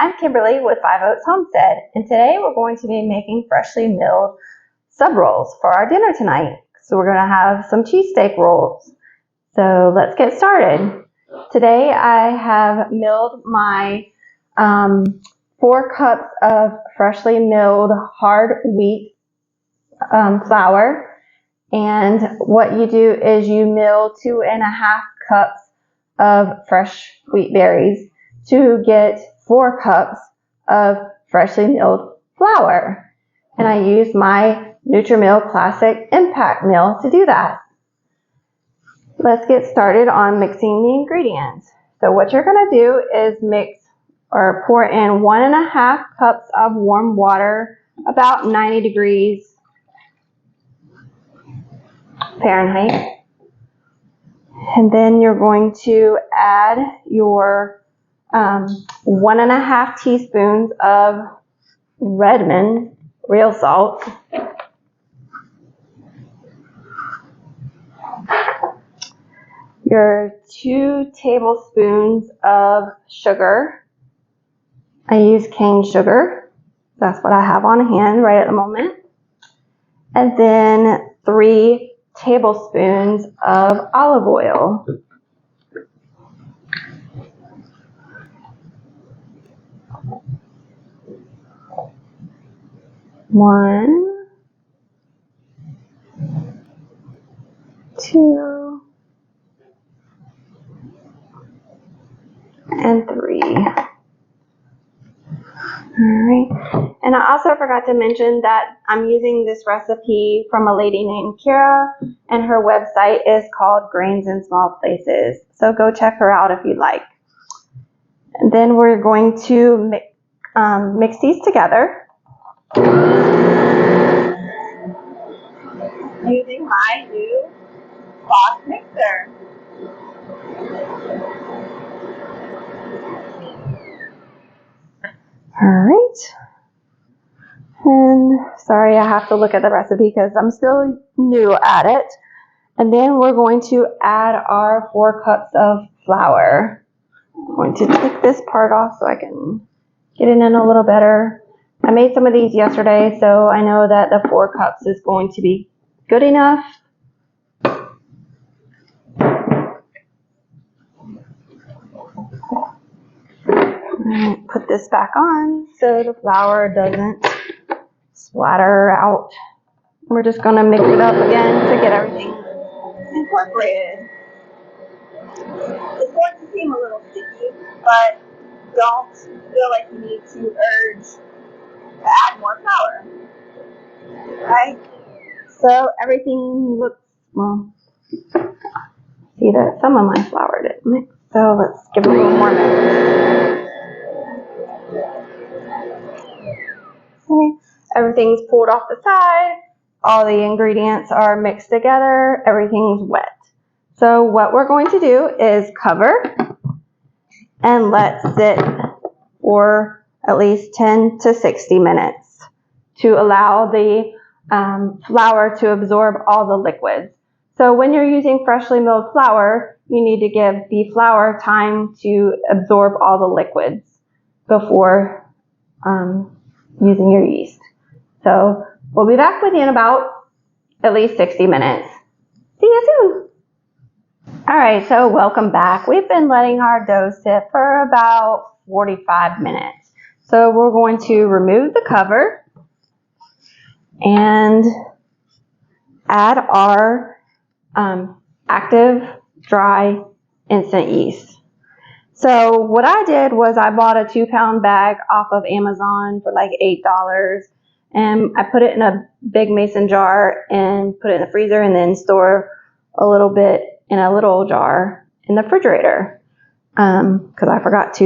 I'm Kimberly with Five Oaks Homestead, and today we're going to be making freshly milled sub rolls for our dinner tonight. So we're going to have some cheesesteak rolls. So let's get started. Today I have milled my 4 cups of freshly milled hard wheat flour. And what you do is you mill 2.5 cups of fresh wheat berries to get 4 cups of freshly milled flour. And I use my Nutrimill Classic Impact Mill to do that. Let's get started on mixing the ingredients. So what you're going to do is mix or pour in 1.5 cups of warm water, about 90 degrees Fahrenheit. And then you're going to add your 1.5 teaspoons of Redmond real salt, your 2 tablespoons of sugar. I use cane sugar. That's what I have on hand right at the moment. And then 3 tablespoons of olive oil. One, 2, and 3. Alright, and I also forgot to mention that I'm using this recipe from a lady named Kira, and her website is called Grains in Small Places. So go check her out if you'd like. And then we're going to mix these together using my new Boss mixer. Alright. And sorry, I have to look at the recipe because I'm still new at it. And then we're going to add our 4 cups of flour. I'm going to take this part off so I can get it in a little better. I made some of these yesterday, so I know that the 4 cups is going to be good enough. And put this back on so the flour doesn't splatter out. We're just going to mix it up again to get everything incorporated. It's going to seem a little sticky, but don't feel like you need to urge to add more flour. Right? So everything looks, well, see that some of my flour didn't mix, so let's give it a little more mix. Okay, everything's pulled off the side. All the ingredients are mixed together. Everything's wet. So what we're going to do is cover and let sit for at least 10 to 60 minutes to allow the flour to absorb all the liquids. So when you're using freshly milled flour, you need to give the flour time to absorb all the liquids before using your yeast. So we'll be back with you in about at least 60 minutes. See you soon. Alright, so welcome back. We've been letting our dough sit for about 45 minutes. So we're going to remove the cover and add our active dry instant yeast. So what I did was I bought a 2-pound bag off of Amazon for like $8, and I put it in a big mason jar and put it in the freezer, and then store a little bit in a little jar in the refrigerator because I forgot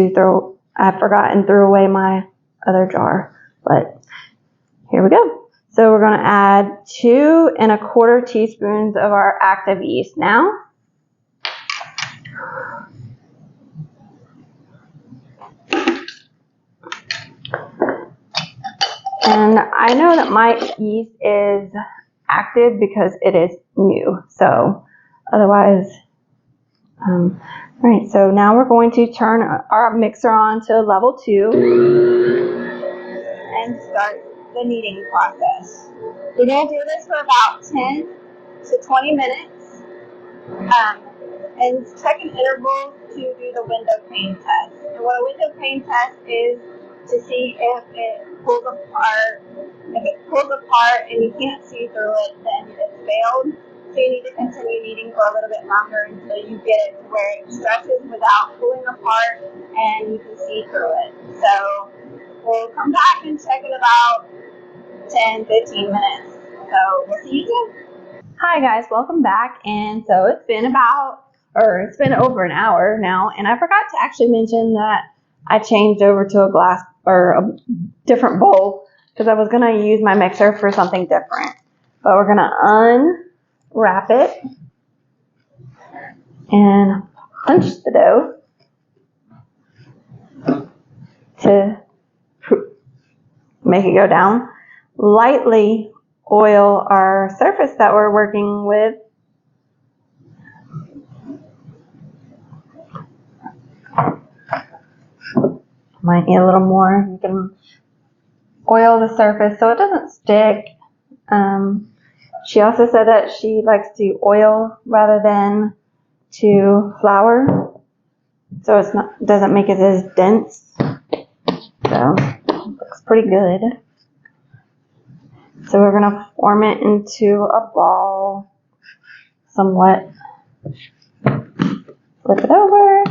and threw away my other jar. But here we go. So we're going to add 2¼ teaspoons of our active yeast now. And I know that my yeast is active because it is new. So otherwise All right, so now we're going to turn our mixer on to level 2 and start the kneading process. We're going to do this for about 10 to 20 minutes and check an interval to do the window pane test. And what a window pane test is to see if it pulls apart. If it pulls apart and you can't see through it, then it's failed. So you need to continue kneading for a little bit longer until you get it to where it stretches without pulling apart and you can see through it. So we'll come back and check in about 10-15 minutes. So we'll see you soon. Hi guys, welcome back. And so it's been over an hour now, and I forgot to actually mention that I changed over to a glass or a different bowl because I was going to use my mixer for something different. But we're going to unwrap it and punch the dough to make it go down. Lightly oil our surface that we're working with. Might need a little more. You can oil the surface so it doesn't stick. She also said that she likes to oil rather than to flour, so doesn't make it as dense. So it looks pretty good. So we're gonna form it into a ball, somewhat. Flip it over.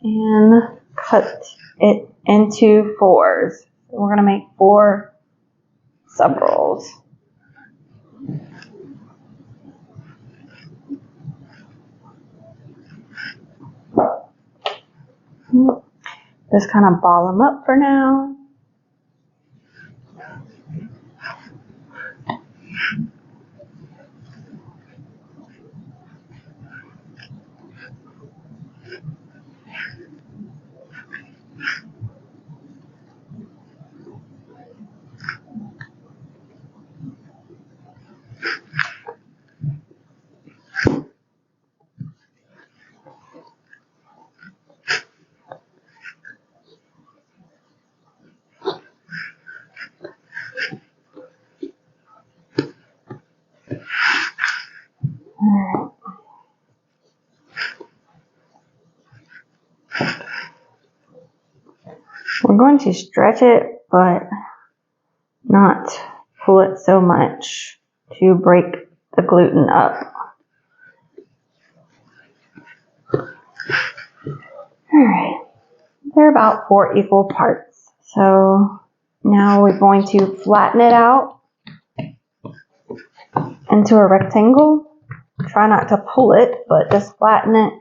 And cut it into 4s. So we're gonna make 4 sub rolls. Just kind of ball them up for now. We're going to stretch it, but not pull it so much to break the gluten up. Alright, they're about 4 equal parts. So now we're going to flatten it out into a rectangle. Try not to pull it, but just flatten it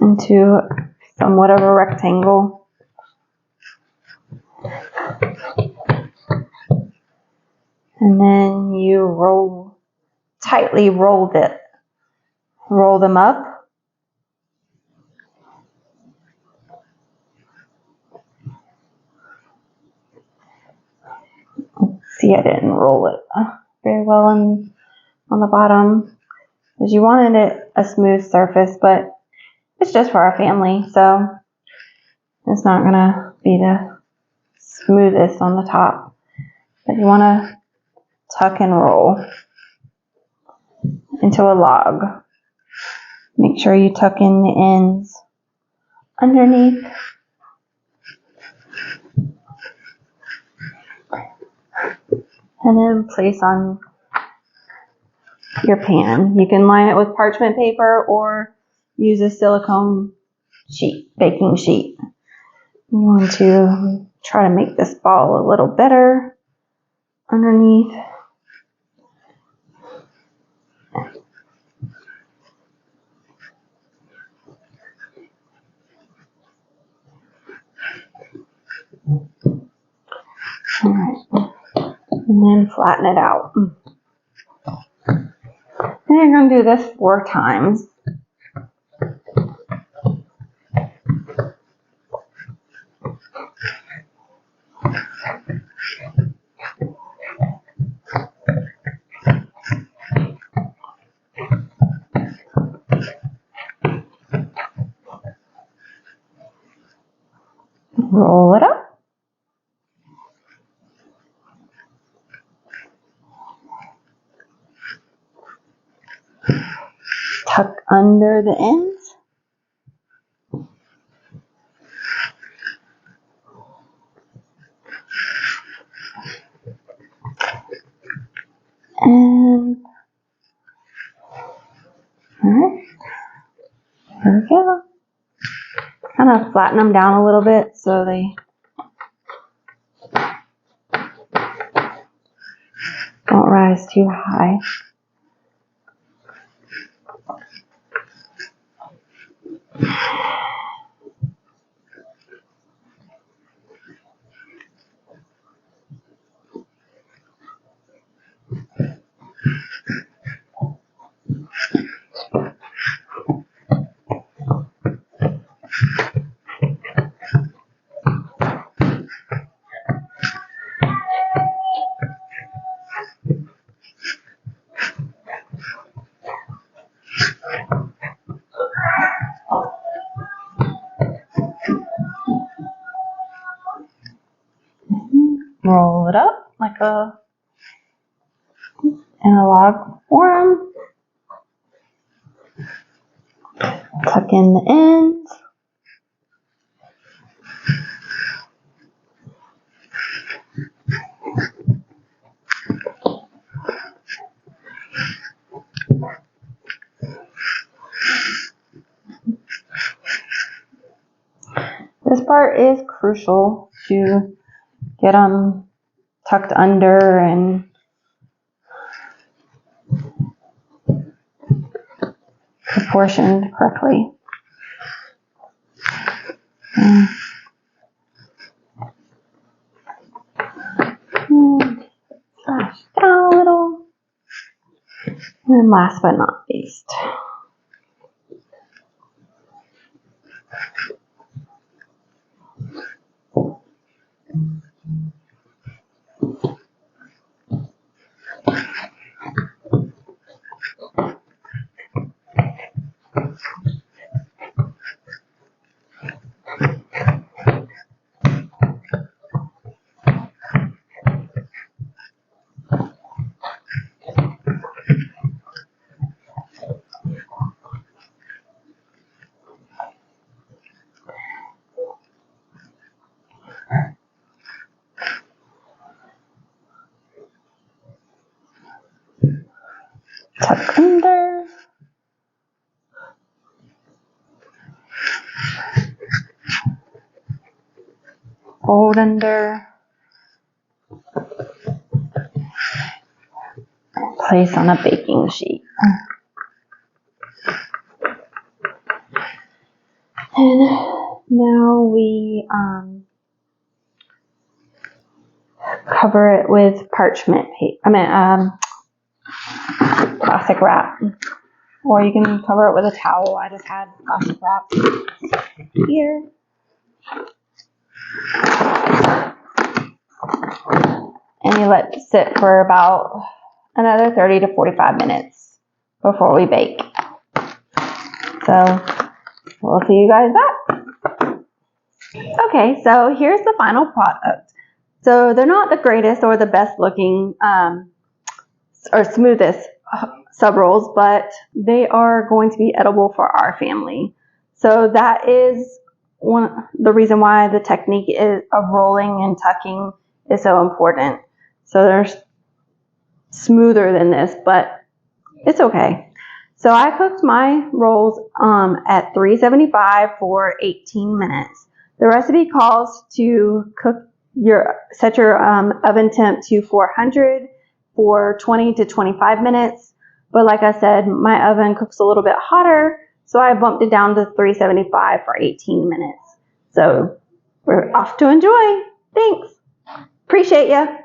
into somewhat of a rectangle. And then you tightly roll them up. See, I didn't roll it very well on the bottom, because you wanted it a smooth surface, but it's just for our family, so it's not gonna be the smoothest on the top. But you want to tuck and roll into a log. Make sure you tuck in the ends underneath. And then place on your pan. You can line it with parchment paper or use a silicone baking sheet. You want to try to make this ball a little better underneath. All right. And then flatten it out. And you're going to do this 4 times. Roll it up. Tuck under the ends. And alright, there we go. Kind of flatten them down a little bit so they don't rise too high. Roll it up like in a log form. Tuck in the ends. This part is crucial to get them tucked under and proportioned correctly. And flash down a little. And last but not least, tuck under. Fold under. Place on a baking sheet. And now we cover it with parchment paper. Plastic wrap. Or you can cover it with a towel. I just had plastic wrap here. And you let it sit for about another 30 to 45 minutes before we bake. So we'll see you guys back. Okay, so here's the final product. So they're not the greatest or the best looking or smoothest sub rolls, but they are going to be edible for our family. So that is the reason why the technique of rolling and tucking is so important. So they're smoother than this, but it's okay. So I cooked my rolls at 375 for 18 minutes. The recipe calls to set your oven temp to 400 for 20 to 25 minutes. But like I said, my oven cooks a little bit hotter, so I bumped it down to 375 for 18 minutes. So we're off to enjoy. Thanks. Appreciate ya.